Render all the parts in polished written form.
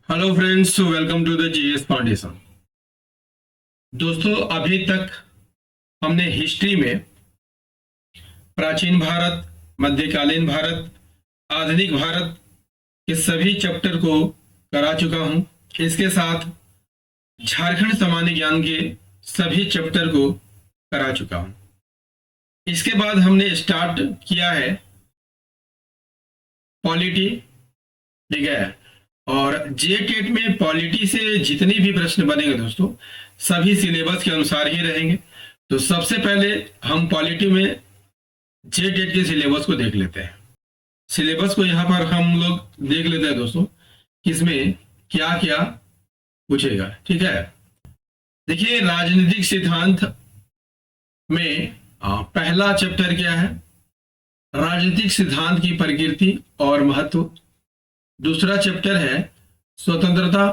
Hello friends, welcome to the GS foundation. दोस्तों, अभी तक हमने हिस्ट्री में प्राचीन भारत, मध्यकालीन भारत, आधुनिक भारत के सभी चैप्टर को करा चुका हूं। इसके साथ झारखंड सामान्य ज्ञान के सभी चैप्टर को करा चुका हूं। इसके बाद हमने स्टार्ट किया है पॉलिटी, ठीक है। और जेटेट में पॉलिटी से जितने भी प्रश्न बनेंगे दोस्तों, सभी सिलेबस के अनुसार ही रहेंगे। तो सबसे पहले हम पॉलिटी में जेटेट के सिलेबस को देख लेते हैं। सिलेबस को यहाँ पर हम लोग देख लेते हैं दोस्तों, किसमें क्या क्या पूछेगा, ठीक है। देखिए, राजनीतिक सिद्धांत में पहला चैप्टर क्या है? राजनीतिक सिद्धांत की प्रकृति और महत्व। दूसरा चैप्टर है स्वतंत्रता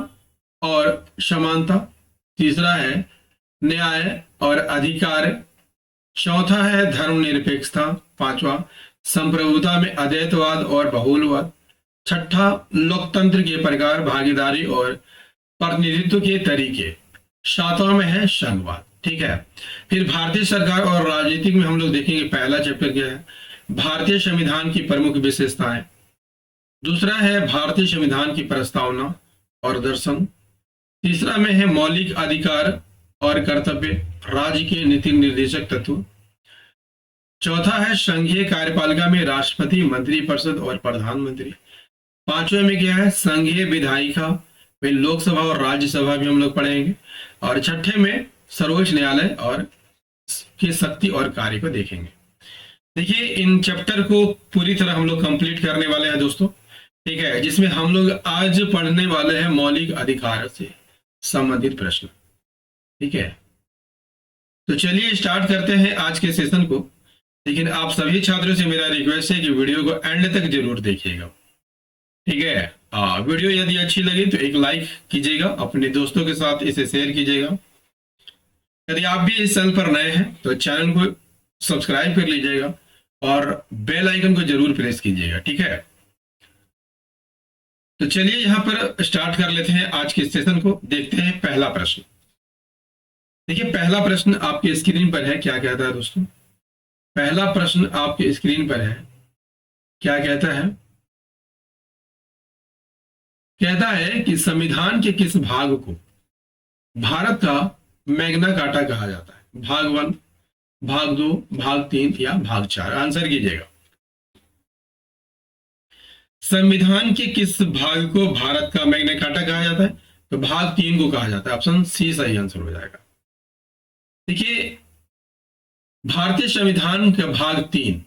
और समानता। तीसरा है न्याय और अधिकार। चौथा है धर्मनिरपेक्षता। पांचवा संप्रभुता में अद्वैतवाद और बहुलवाद। छठा लोकतंत्र के प्रकार, भागीदारी और प्रतिनिधित्व के तरीके। सातवां में है संघवाद, ठीक है। फिर भारतीय सरकार और राजनीतिक में हम लोग देखेंगे पहला चैप्टर क्या है, भारतीय संविधान की प्रमुख विशेषताएं। दूसरा है भारतीय संविधान की प्रस्तावना और दर्शन। तीसरा में है मौलिक अधिकार और कर्तव्य, राज्य के नीति निर्देशक तत्व। चौथा है संघीय कार्यपालिका में राष्ट्रपति, मंत्रिपरिषद और प्रधानमंत्री। पांचवें में क्या है, संघीय विधायिका में लोकसभा और राज्यसभा भी हम लोग पढ़ेंगे। और छठे में सर्वोच्च न्यायालय और की शक्ति और कार्य को देखेंगे। देखिए, इन चैप्टर को पूरी तरह हम लोग कंप्लीट करने वाले हैं दोस्तों, ठीक है, जिसमें हम लोग आज पढ़ने वाले हैं मौलिक अधिकार से संबंधित प्रश्न, ठीक है। तो चलिए स्टार्ट करते हैं आज के सेशन को। लेकिन आप सभी छात्रों से मेरा रिक्वेस्ट है कि वीडियो को एंड तक जरूर देखिएगा, ठीक है। वीडियो यदि अच्छी लगी तो एक लाइक कीजिएगा, अपने दोस्तों के साथ इसे शेयर कीजिएगा। यदि आप भी इस चैनल पर नए हैं तो चैनल को सब्सक्राइब कर लीजिएगा और बेल आइकन को जरूर प्रेस कीजिएगा, ठीक है। तो चलिए यहां पर स्टार्ट कर लेते हैं आज के सेशन को। देखते हैं पहला प्रश्न। देखिए, पहला प्रश्न आपके स्क्रीन पर है। क्या कहता है दोस्तों? पहला प्रश्न आपके स्क्रीन पर है। क्या कहता है? कहता है कि संविधान के किस भाग को भारत का मैग्ना कार्टा कहा जाता है? भाग 1, भाग 2, भाग 3 या भाग 4? आंसर कीजिएगा। संविधान के किस भाग को भारत का मैग्ना कार्टा कहा जाता है? तो भाग 3 को कहा जाता है। ऑप्शन सी सही आंसर हो जाएगा। देखिए, भारतीय संविधान का भाग 3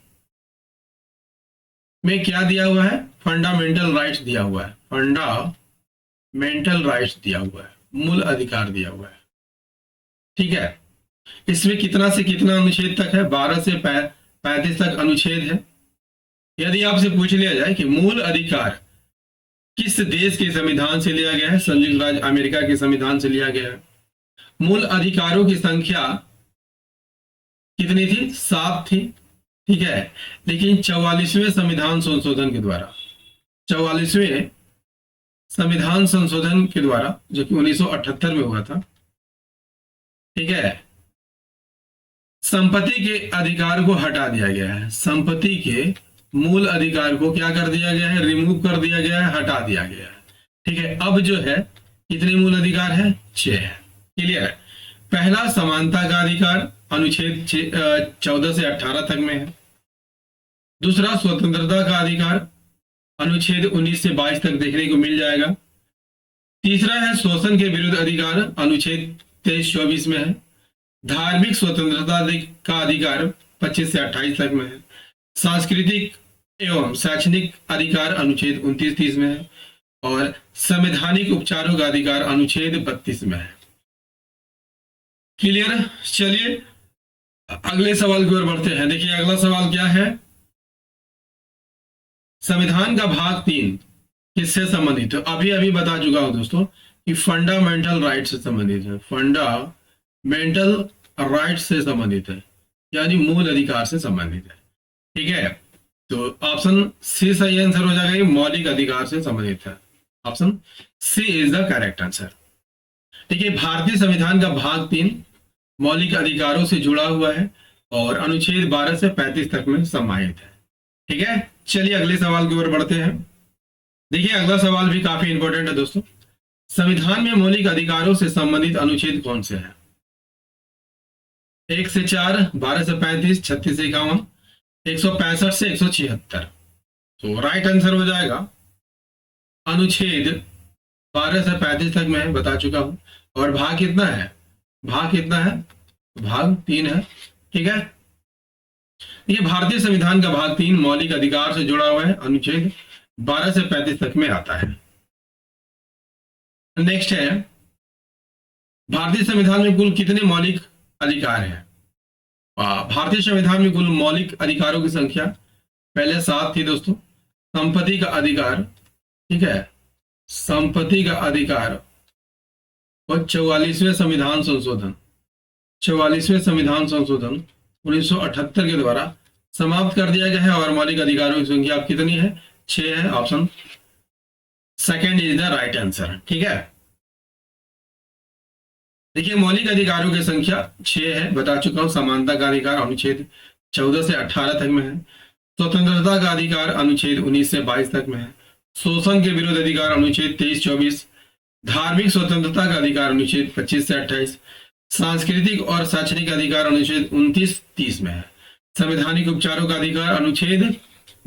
में क्या दिया हुआ है? फंडामेंटल राइट्स दिया हुआ है। फंडामेंटल राइट्स दिया हुआ है, मूल अधिकार दिया हुआ है, ठीक है। इसमें कितना से कितना अनुच्छेद तक है? 12 से 35 तक अनुच्छेद है। यदि आपसे पूछ लिया जाए कि मूल अधिकार किस देश के संविधान से लिया गया है? संयुक्त राज्य अमेरिका के संविधान से लिया गया है। मूल अधिकारों की संख्या कितनी थी? 7 थी, ठीक है। लेकिन 44वें संविधान संशोधन के द्वारा, 44वें संविधान संशोधन के द्वारा, जो कि 1978 में हुआ था, ठीक है, संपत्ति के अधिकार को हटा दिया गया है। संपत्ति के मूल अधिकार को क्या कर दिया गया है? रिमूव कर दिया गया है, हटा दिया गया है, ठीक है। अब जो है कितने मूल अधिकार है? 6 है। क्लियर है। पहला समानता का अधिकार अनुच्छेद 14 से 18 तक में है। दूसरा स्वतंत्रता का अधिकार अनुच्छेद 19 से 22 तक देखने को मिल जाएगा। तीसरा है शोषण के विरुद्ध अधिकार, अनुच्छेद 23-24 में है। धार्मिक स्वतंत्रता का अधिकार 25 से 28 तक में है। सांस्कृतिक एवं शैक्षणिक अधिकार अनुच्छेद 29-30 में है। और संवैधानिक उपचारों का अधिकार अनुच्छेद 32 में है। क्लियर? चलिए अगले सवाल की ओर बढ़ते हैं। देखिए, अगला सवाल क्या है? संविधान का भाग 3 किससे संबंधित है? अभी बता चुका हूं दोस्तों कि फंडामेंटल राइट से संबंधित है। फंडामेंटल राइट से संबंधित है, यानी मूल अधिकार से संबंधित है, ठीक है। तो ऑप्शन सी सही आंसर हो जाएगा, मौलिक अधिकार से संबंधित है। Option C is the correct answer. देखिए, भारतीय संविधान का भाग 3 मौलिक अधिकारों से जुड़ा हुआ है और अनुच्छेद 12 से 35 तक में समाहित है। ठीक है, चलिए अगले सवाल की ओर बढ़ते हैं। देखिए, अगला सवाल भी काफी इंपॉर्टेंट है दोस्तों। संविधान में मौलिक अधिकारों से संबंधित अनुच्छेद कौन से हैं? 1 से 4, 12 से 35, 36 से 51, 165 से 176। तो राइट आंसर हो जाएगा अनुच्छेद 12 से 35 तक मैं बता चुका हूं। और भाग कितना है? भाग कितना है? भाग 3 है। ठीक है, ये भारतीय संविधान का भाग 3 मौलिक अधिकार से जुड़ा हुआ है, अनुच्छेद 12 से 35 तक में आता है। नेक्स्ट है, भारतीय संविधान में कुल कितने मौलिक अधिकार हैं? भारतीय संविधान में कुल मौलिक अधिकारों की संख्या पहले 7 थी दोस्तों। संपत्ति का अधिकार, ठीक है, संपत्ति का अधिकार और 44वें संविधान संशोधन 1978 के द्वारा समाप्त कर दिया गया है। और मौलिक अधिकारों की संख्या अब कितनी है? 6 है। Option second is the right answer. ठीक है, देखिए, मौलिक अधिकारों की संख्या 6 है, बता चुका हूं। समानता का अधिकार अनुच्छेद 14 से 18 तक में है। स्वतंत्रता का अधिकार अनुच्छेद 19 से 22 तक में है। शोषण के विरुद्ध अधिकार अनुच्छेद 23-24। धार्मिक स्वतंत्रता का अधिकार अनुच्छेद 25 से 28। सांस्कृतिक और शैक्षणिक अधिकार अनुच्छेद 29-30 में है। संवैधानिक उपचारों का अधिकार अनुच्छेद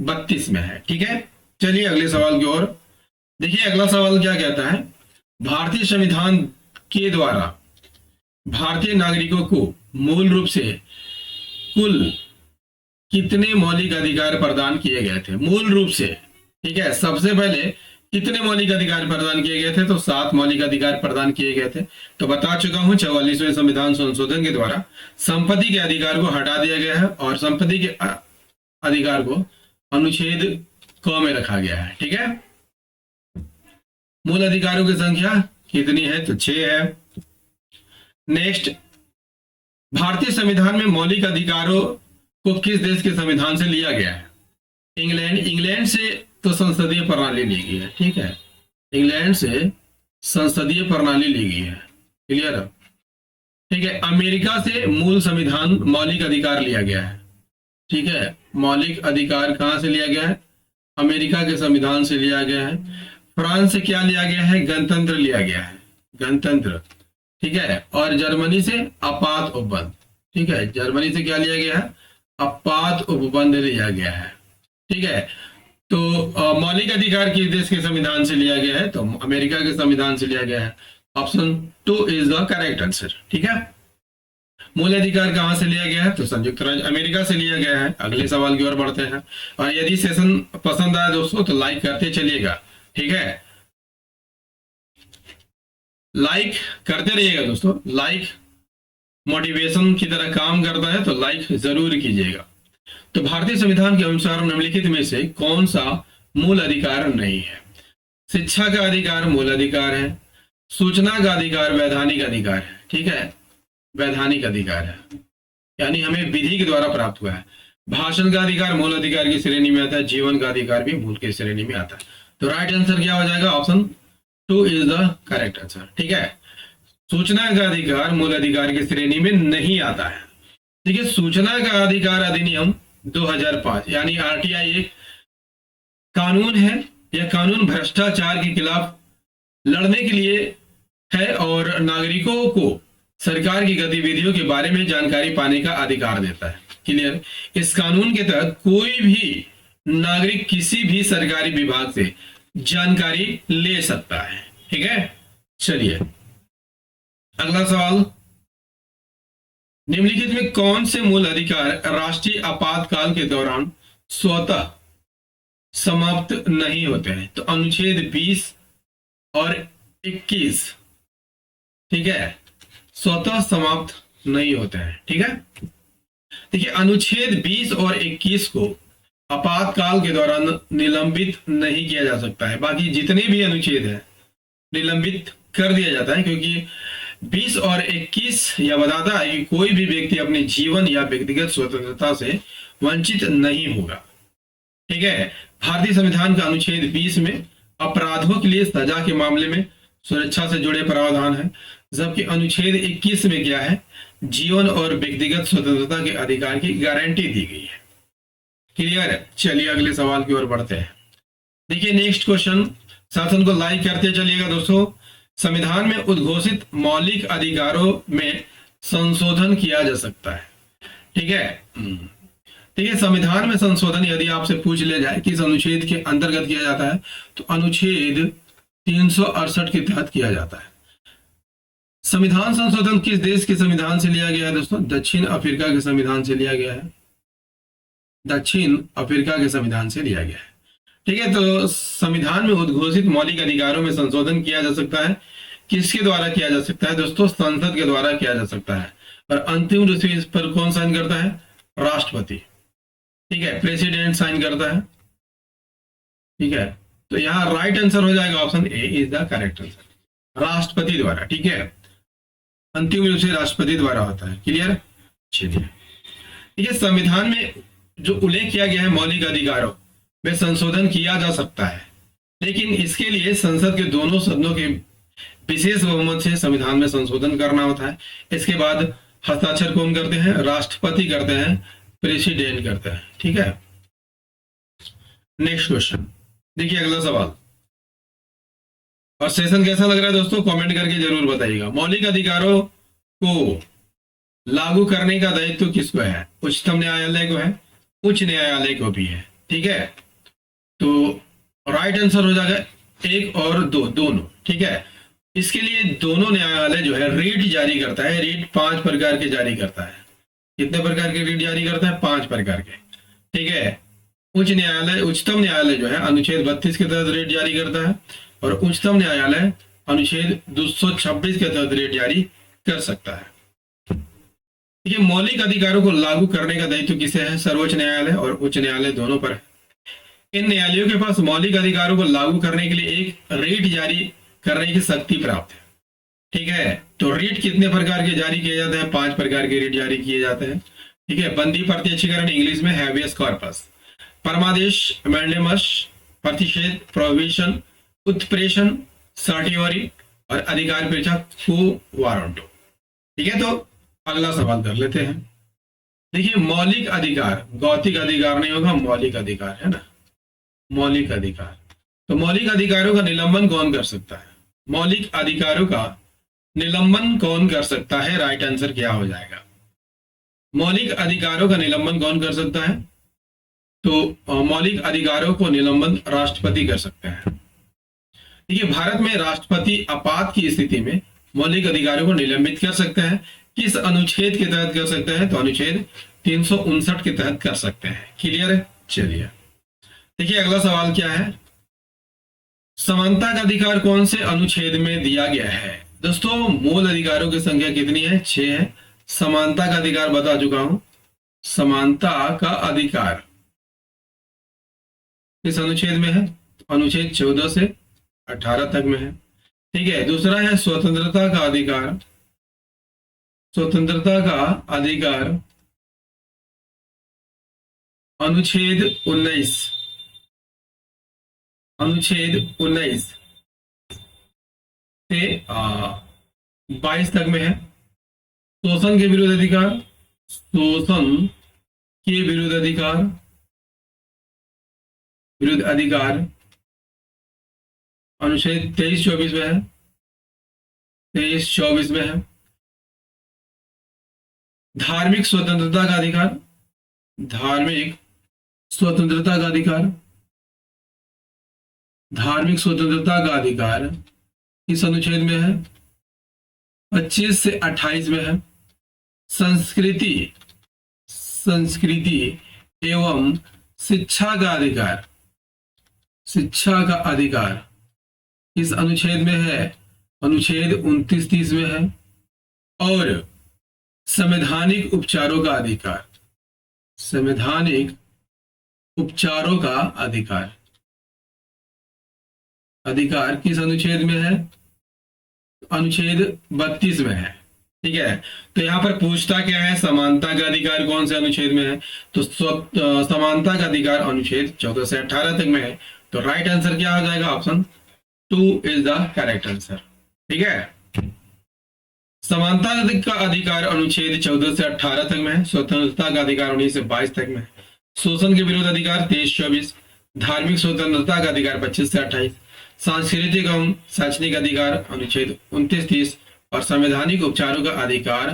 32 में है। ठीक है, चलिए अगले सवाल की ओर। देखिए, अगला सवाल क्या कहता है? भारतीय संविधान के द्वारा भारतीय नागरिकों को मूल रूप से कुल कितने मौलिक अधिकार प्रदान किए गए थे? मूल रूप से, ठीक है, सबसे पहले कितने मौलिक अधिकार प्रदान किए गए थे? तो 7 मौलिक अधिकार प्रदान किए गए थे। तो बता चुका हूं, 44वें संविधान संशोधन के द्वारा संपत्ति के अधिकार को हटा दिया गया है और संपत्ति के अधिकार को अनुच्छेद क में रखा गया है। ठीक है, मूल अधिकारों की संख्या कितनी है? तो 6 है। नेक्स्ट, भारतीय संविधान में मौलिक अधिकारों को किस देश के संविधान से लिया गया है? इंग्लैंड से तो संसदीय प्रणाली ली गई है। ठीक है, इंग्लैंड से संसदीय प्रणाली ली गई है। क्लियर है? ठीक है, अमेरिका से मूल संविधान मौलिक अधिकार लिया गया है। ठीक है, मौलिक अधिकार कहां से लिया गया है? अमेरिका के संविधान से लिया गया है। फ्रांस से क्या लिया गया है? गणतंत्र लिया गया है, गणतंत्र। ठीक है, और जर्मनी से आपात उपबंध। ठीक है, जर्मनी से क्या लिया गया है? आपात उपबंध लिया गया है। ठीक है, तो मौलिक अधिकार किस देश के संविधान से लिया गया है? तो अमेरिका के संविधान से लिया गया है। Option 2 is the correct answer. ठीक है, मूल अधिकार कहां से लिया गया है? तो संयुक्त राज्य अमेरिका से लिया गया है। अगले सवाल की ओर बढ़ते हैं। और यदि सेशन पसंद आया दोस्तों तो लाइक करते चलिएगा। ठीक है, लाइक करते रहिएगा दोस्तों। लाइक मोटिवेशन की तरह काम करता है, तो लाइक जरूर कीजिएगा। तो भारतीय संविधान के अनुसार निम्नलिखित में से कौन सा मूल अधिकार नहीं है? शिक्षा का अधिकार मूल अधिकार है। सूचना का अधिकार वैधानिक अधिकार है। ठीक है, वैधानिक अधिकार है, यानी हमें विधि के द्वारा प्राप्त हुआ है। भाषण का अधिकार मूल अधिकार की श्रेणी में आता है। जीवन का अधिकार भी मूल की श्रेणी में आता है। तो राइट आंसर क्या हो जाएगा? Option 2 is the correct answer. ठीक है, सूचना का अधिकार मूल अधिकार की श्रेणी में नहीं आता है। ठीक है, सूचना का अधिकार अधिनियम 2005 यानी आरटीआई एक कानून है। यह कानून भ्रष्टाचार के खिलाफ लड़ने के लिए है और नागरिकों को सरकार की गतिविधियों के बारे में जानकारी पाने का अधिकार देता है। क्लियर? इस कानून के तहत कोई भी नागरिक किसी भी सरकारी विभाग से जानकारी ले सकता है। ठीक है, चलिए अगला सवाल। निम्नलिखित में कौन से मूल अधिकार राष्ट्रीय आपातकाल के दौरान स्वतः समाप्त नहीं होते हैं? तो अनुच्छेद 20 और 21, ठीक है, स्वतः समाप्त नहीं होते हैं। ठीक है, देखिए अनुच्छेद 20 और 21 को आपातकाल के दौरान निलंबित नहीं किया जा सकता है। बाकी जितने भी अनुच्छेद हैं निलंबित कर दिया जाता है, क्योंकि 20 और 21 यह बताता है कि कोई भी व्यक्ति अपने जीवन या व्यक्तिगत स्वतंत्रता से वंचित नहीं होगा। ठीक है, भारतीय संविधान का अनुच्छेद 20 में अपराधों के लिए सजा के मामले में सुरक्षा से जुड़े प्रावधान है। जबकि अनुच्छेद 21 में क्या है, जीवन और व्यक्तिगत स्वतंत्रता के अधिकार की गारंटी दी गई है। क्लियर है? चलिए अगले सवाल की ओर बढ़ते हैं। देखिए नेक्स्ट क्वेश्चन, शासन को लाइक करते चलिएगा दोस्तों। संविधान में उद्घोषित मौलिक अधिकारों में संशोधन किया जा सकता है। ठीक है, ठीक है। संविधान में संशोधन यदि आपसे पूछ लिया जाए किस अनुच्छेद के अंतर्गत किया जाता है, तो अनुच्छेद 368 के तहत किया जाता है। संविधान संशोधन किस देश के संविधान से लिया गया है दोस्तों? दक्षिण अफ्रीका के संविधान से लिया गया है। दक्षिण अफ्रीका के संविधान से लिया गया है। ठीक है, तो संविधान में उद्घोषित मौलिक अधिकारों में संशोधन किया जा सकता है। किसके द्वारा किया जा सकता है दोस्तों? संसद के द्वारा किया जा सकता है। और अंतिम रूप से इस पर कौन साइन करता है? राष्ट्रपति। ठीक है, प्रेसिडेंट साइन करता है। ठीक है, तो यहाँ राइट आंसर हो जाएगा option A is the correct answer, राष्ट्रपति द्वारा। ठीक है, अंतिम रूप से राष्ट्रपति द्वारा होता है। क्लियर? चलिए, ठीक है। संविधान में जो उल्लेख किया गया है मौलिक अधिकारों में संशोधन किया जा सकता है, लेकिन इसके लिए संसद के दोनों सदनों के विशेष बहुमत से संविधान में संशोधन करना होता है। इसके बाद हस्ताक्षर कौन करते हैं? राष्ट्रपति करते हैं, प्रेसिडेंट करते हैं। ठीक है, नेक्स्ट क्वेश्चन देखिए, अगला सवाल। और सेशन कैसा लग रहा है दोस्तों? कमेंट करके जरूर बताइएगा। मौलिक अधिकारों को लागू करने का दायित्व किसको है? उच्चतम न्यायालय को है, उच्च न्यायालय को भी है। ठीक है, तो राइट आंसर हो जाएगा एक और दो, दोनों। ठीक है, इसके लिए दोनों न्यायालय जो है रीट जारी करता है। रीट 5 प्रकार के जारी करता है। कितने प्रकार के रीट जारी करता है? 5 प्रकार के। ठीक है, उच्च न्यायालय, उच्चतम न्यायालय जो है अनुच्छेद 32 के तहत रीट जारी करता है, और उच्चतम न्यायालय अनुच्छेद 226 के तहत रीट जारी कर सकता है। ठीक है, मौलिक अधिकारों को लागू करने का दायित्व किसे है? सर्वोच्च न्यायालय और उच्च न्यायालय दोनों पर है। इन न्यायालयों के पास मौलिक अधिकारों को लागू करने के लिए एक रीट जारी करने की शक्ति प्राप्त है। ठीक है, तो रीट कितने प्रकार के जारी किए जाते हैं? 5 प्रकार के रीट जारी किए जाते हैं। ठीक है, बंदी प्रत्यक्षीकरण इंग्लिश में हैबियस कॉर्पस, परमादेश मैंडेमस, प्रतिषेध प्रोहिबिशन, उत्प्रेषण सर्टियोरी, और अधिकार पेशा को वारंटो। ठीक है, तो अगला सवाल कर लेते हैं। देखिए, मौलिक अधिकार, गौतिक अधिकार नहीं होगा, मौलिक अधिकार है ना, मौलिक अधिकार। तो मौलिक अधिकारों का निलंबन कौन कर सकता है? मौलिक अधिकारों का निलंबन कौन कर सकता है? राइट आंसर क्या हो जाएगा? मौलिक अधिकारों का निलंबन कौन कर सकता है? तो मौलिक अधिकारों को निलंबन राष्ट्रपति कर सकते हैं। देखिए, भारत में राष्ट्रपति आपात की स्थिति में मौलिक अधिकारों को निलंबित कर सकते हैं। किस अनुच्छेद के तहत कर सकते हैं? तो अनुच्छेद 359 के तहत कर सकते हैं। क्लियर है? चलिए, देखिए अगला सवाल क्या है। समानता का अधिकार कौन से अनुच्छेद में दिया गया है? दोस्तों, मूल अधिकारों की संख्या कितनी है? 6 है। समानता का अधिकार बता चुका हूं। समानता का अधिकार किस अनुच्छेद में है? अनुच्छेद 14 से 18 तक में है। ठीक है, दूसरा है स्वतंत्रता का अधिकार। स्वतंत्रता का अधिकार अनुच्छेद 19, अनुच्छेद 19 से 22 तक में है। शोषण के विरुद्ध अधिकार, शोषण के विरुद्ध अधिकार, विरुद्ध अधिकार अनुच्छेद 23-24 में है, 23-24 में है। धार्मिक स्वतंत्रता का अधिकार, धार्मिक स्वतंत्रता का अधिकार, धार्मिक स्वतंत्रता का अधिकार किस अनुच्छेद में है? 25 से 28 में है। संस्कृति, संस्कृति एवं शिक्षा का अधिकार, शिक्षा का अधिकार किस अनुच्छेद में है? अनुच्छेद 29-30 में है। और संवैधानिक उपचारों का अधिकार, संवैधानिक उपचारों का अधिकार, अधिकार किस अनुच्छेद में है? अनुच्छेद 32 में है। ठीक है, तो यहां पर पूछता क्या है? समानता का अधिकार कौन से अनुच्छेद में है? तो समानता का अधिकार अनुच्छेद 14 से 18 तक में है। तो राइट आंसर क्या हो जाएगा? Option 2 is the correct answer. ठीक है। समानता का अधिकार अनुच्छेद 14 से 18 तक में है। स्वतंत्रता का अधिकार 19 से 22 तक में है। शोषण के विरुद्ध अधिकार 23-24। धार्मिक स्वतंत्रता का अधिकार 25 से 28। सांस्कृतिक एवं शैक्षणिक अधिकार अनुच्छेद 29-30 और संवैधानिक उपचारों का अधिकार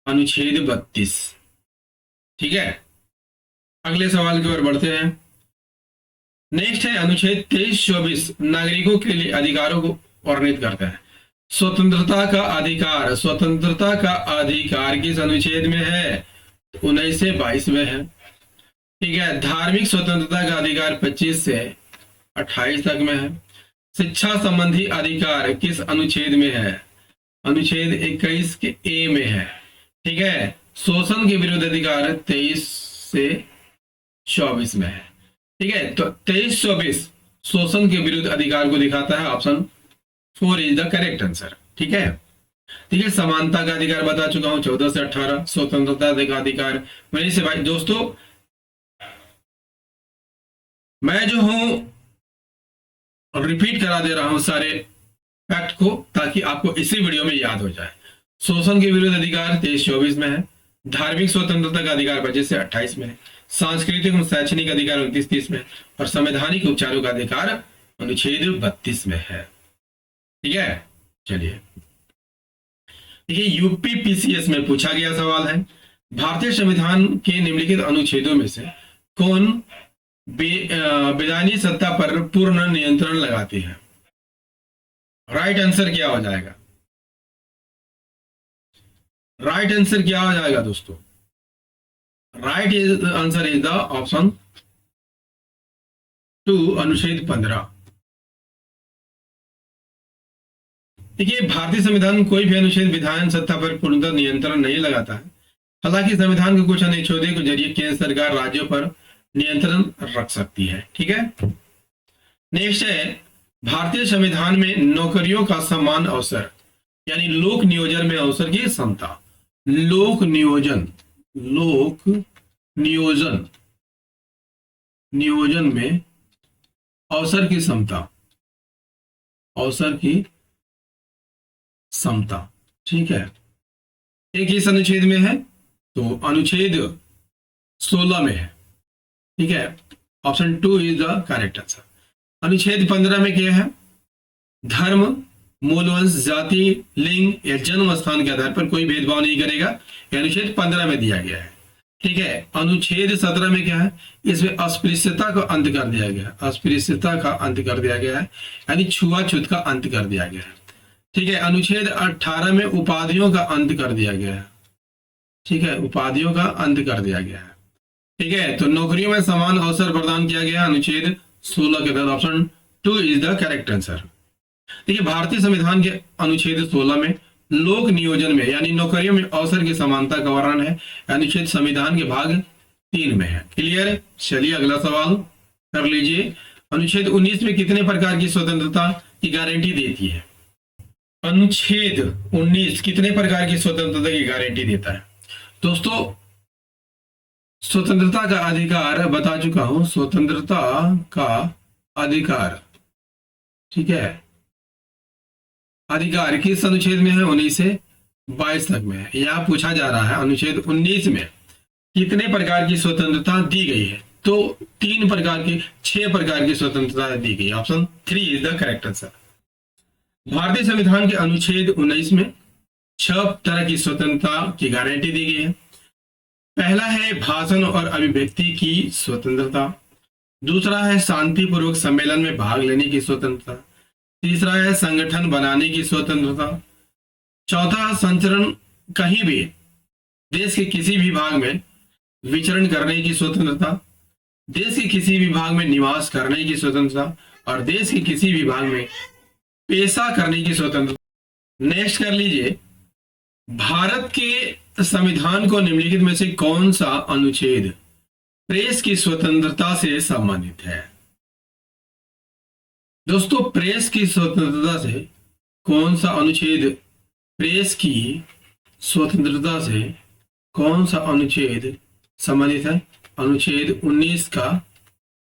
अनुच्छेद 32। ठीक है, अगले सवाल की ओर बढ़ते हैं। नेक्स्ट है अनुच्छेद 23-24 नागरिकों के लिए अधिकारों को वर्णित करता है। स्वतंत्रता का अधिकार, स्वतंत्रता का अधिकार किस अनुच्छेद में है? 19 से 22 में है। ठीक है। धार्मिक स्वतंत्रता का अधिकार 25 से 28 तक में है। शिक्षा संबंधी अधिकार किस अनुच्छेद में है? अनुच्छेद 21 के ए में है। ठीक है। शोषण के विरुद्ध अधिकार 23 से 24 में है। ठीक है, तो 23-24 शोषण के विरुद्ध अधिकार को दिखाता है। Option 4 is the correct answer. ठीक है। ठीक है, समानता का अधिकार बता चुका हूं 14 से 18। स्वतंत्रता का अधिकार 19 से 22। दोस्तों मैं जो हूं रिपीट करा दे रहा हूं सारे फैक्ट को, ताकि आपको इसी वीडियो में याद हो जाए। शोषण के विरुद्ध अधिकार 23-24 में है। धार्मिक स्वतंत्रता का अधिकार 25 से 28 में है। सांस्कृतिक और शैक्षणिक अधिकार 29-30 में और संवैधानिक उपचारों का अधिकार अनुच्छेद 32 में है। ठीक है, चलिए। देखिए, यूपी पीसीएस में पूछा गया सवाल है, भारतीय संविधान के निम्नलिखित अनुच्छेदों में से कौन विधायी सत्ता पर पूर्ण नियंत्रण लगाती है? राइट आंसर क्या हो जाएगा? राइट आंसर क्या हो जाएगा दोस्तों? Right answer is the option 2 अनुच्छेद 15। देखिए, भारतीय संविधान कोई भी अनुच्छेद विधायन सत्ता पर पूर्णतः नियंत्रण नहीं लगाता है। हालांकि संविधान के कुछ अनुच्छेदों के जरिए केंद्र सरकार राज्यों पर नियंत्रण रख सकती है। ठीक है। नेक्स्ट है, भारतीय संविधान में नौकरियों का समान अवसर यानी लोक नियोजन में अवसर की समता। लोक नियोजन में अवसर की समता, अवसर की समता। ठीक है, एक इस अनुच्छेद में है, तो अनुच्छेद 16 में है। ठीक है, option 2 is the correct answer. अनुच्छेद 15 में क्या है? धर्म, मूलवंश, जाति, लिंग या जन्म स्थान के आधार पर कोई भेदभाव नहीं करेगा। यह अनुच्छेद 15 में दिया गया है। ठीक है। अनुच्छेद 17 में क्या है? इसमें अस्पृश्यता का अंत कर दिया गया है। अस्पृश्यता का अंत कर दिया गया है, यानी छुआछूत का अंत कर दिया गया है। ठीक है। अनुच्छेद 18 में उपाधियों का अंत कर दिया गया है। ठीक है, उपाधियों का अंत कर दिया गया है। ठीक है, तो नौकरियों में समान अवसर प्रदान किया गया अनुच्छेद 16 के तहत। Option 2 is the correct answer. देखिए, भारतीय संविधान के अनुच्छेद 16 में लोक नियोजन में यानी नौकरियों में अवसर की समानता का वर्णन है। अनुच्छेद संविधान के भाग 3 में है। क्लियर? चलिए अगला सवाल कर लीजिए। अनुच्छेद 19 में कितने प्रकार की स्वतंत्रता की गारंटी देती है? अनुच्छेद 19 कितने प्रकार की स्वतंत्रता की गारंटी देता है? दोस्तों, स्वतंत्रता का अधिकार बता चुका हूं। स्वतंत्रता का अधिकार, ठीक है, अधिकार किस अनुच्छेद में है? 19 से 22 तक में है। यह पूछा जा रहा है अनुच्छेद 19 में कितने प्रकार की स्वतंत्रता दी गई है? तो 6 प्रकार की स्वतंत्रता दी गई। Option 3 is the correct answer. भारतीय संविधान के अनुच्छेद 19 में 6 तरह की स्वतंत्रता की गारंटी दी गई है। पहला है भाषण और अभिव्यक्ति की स्वतंत्रता। दूसरा है शांतिपूर्वक सम्मेलन में भाग लेने की स्वतंत्रता। तीसरा है संगठन बनाने की स्वतंत्रता। चौथा, संचरण कहीं भी देश के किसी भी भाग में विचरण करने की स्वतंत्रता। देश के किसी भी भाग में निवास करने की स्वतंत्रता और देश के किसी भी भाग में पेशा करने की स्वतंत्रता। नेक्स्ट कर लीजिए, भारत के संविधान को निम्नलिखित में से कौन सा अनुच्छेद प्रेस की स्वतंत्रता से संबंधित है? दोस्तों, प्रेस की स्वतंत्रता से कौन सा अनुच्छेद, प्रेस की स्वतंत्रता से कौन सा अनुच्छेद संबंधित है? अनुच्छेद 19 का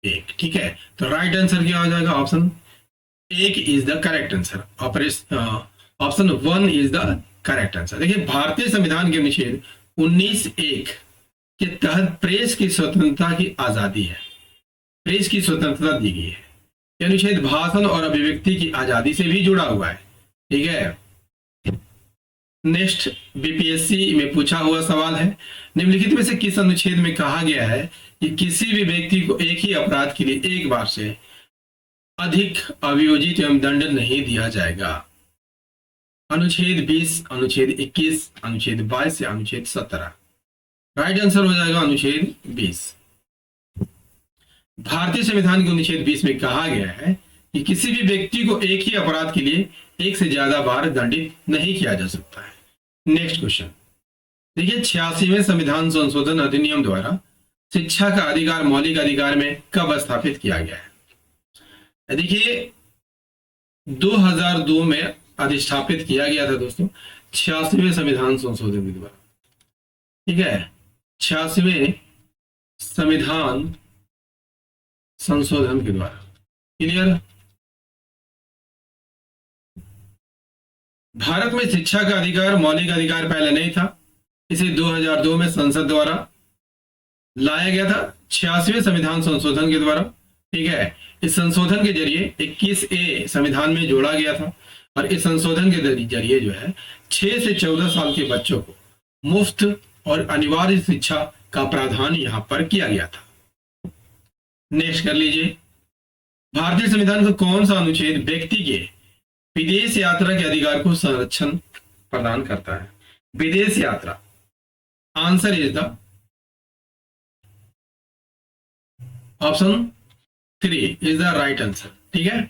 एक। ठीक है, तो राइट आंसर क्या हो जाएगा? ऑप्शन एक is the correct answer. Option 1 is the correct answer. देखिए, भारतीय संविधान के अनुच्छेद 19(1) के तहत प्रेस की स्वतंत्रता की आजादी है, प्रेस की स्वतंत्रता दी गई है। यह अनुच्छेद भाषण और अभिव्यक्ति की आजादी से भी जुड़ा हुआ है। ठीक है, नेक्स्ट बीपीएससी में पूछा हुआ सवाल है, निम्नलिखित में से किस अनुच्छेद में कहा गया है कि किसी भी व्यक्ति को एक ही अपराध के लिए एक बार से अधिक अभियोजित एवं दंड नहीं दिया जाएगा? अनुच्छेद 20, अनुच्छेद 21, अनुच्छेद 22 या अनुच्छेद 17? राइट आंसर हो जाएगा अनुच्छेद 20। भारतीय संविधान के अनुच्छेद 20 में कहा गया है कि किसी भी व्यक्ति को एक ही अपराध के लिए एक से ज्यादा बार दंडित नहीं किया जा सकता है। नेक्स्ट क्वेश्चन देखिए, 86वें संविधान संशोधन अधिनियम द्वारा शिक्षा का अधिकार मौलिक अधिकार में कब स्थापित किया गया है? देखिए, 2002 में अधिष्ठापित किया गया था दोस्तों, 86वें संविधान संशोधन के द्वारा। ठीक है, 86वें संविधान संशोधन के द्वारा। क्लियर? भारत में शिक्षा का अधिकार मौलिक अधिकार पहले नहीं था, इसे 2002 में संसद द्वारा लाया गया था 86वें संविधान संशोधन के द्वारा। ठीक है, इस संशोधन के जरिए 21A संविधान में जोड़ा गया था और इस संशोधन के जरिए जो है 6 से 14 साल के बच्चों को मुफ्त और अनिवार्य शिक्षा का प्रावधान यहां पर किया गया था। नेक्स्ट कर लीजिए, भारतीय संविधान का कौन सा अनुच्छेद व्यक्ति के विदेश यात्रा के अधिकार को संरक्षण प्रदान करता है? विदेश यात्रा, answer is the option 3 is the right answer. ठीक है,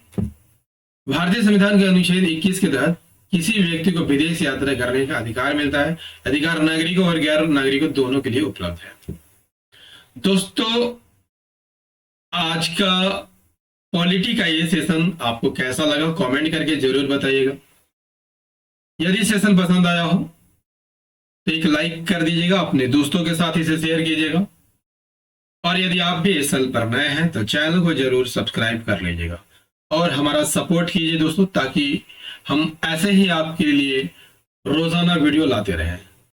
भारतीय संविधान के अनुच्छेद 21 के तहत किसी व्यक्ति को विदेश यात्रा करने का अधिकार मिलता है। अधिकार नागरिकों और गैर नागरिकों दोनों के लिए उपलब्ध है। दोस्तों, आज का पॉलिटी का ये सेशन आपको कैसा लगा कमेंट करके जरूर बताइएगा। यदि सेशन पसंद आया हो तो एक लाइक कर दीजिएगा, अपने दोस्तों के साथ इसे शेयर कीजिएगा और यदि आप भी इस चैनल पर नए हैं तो चैनल को जरूर सब्सक्राइब कर लीजिएगा और हमारा सपोर्ट कीजिए दोस्तों, ताकि हम ऐसे ही आपके लिए रोजाना वीडियो लाते रहें।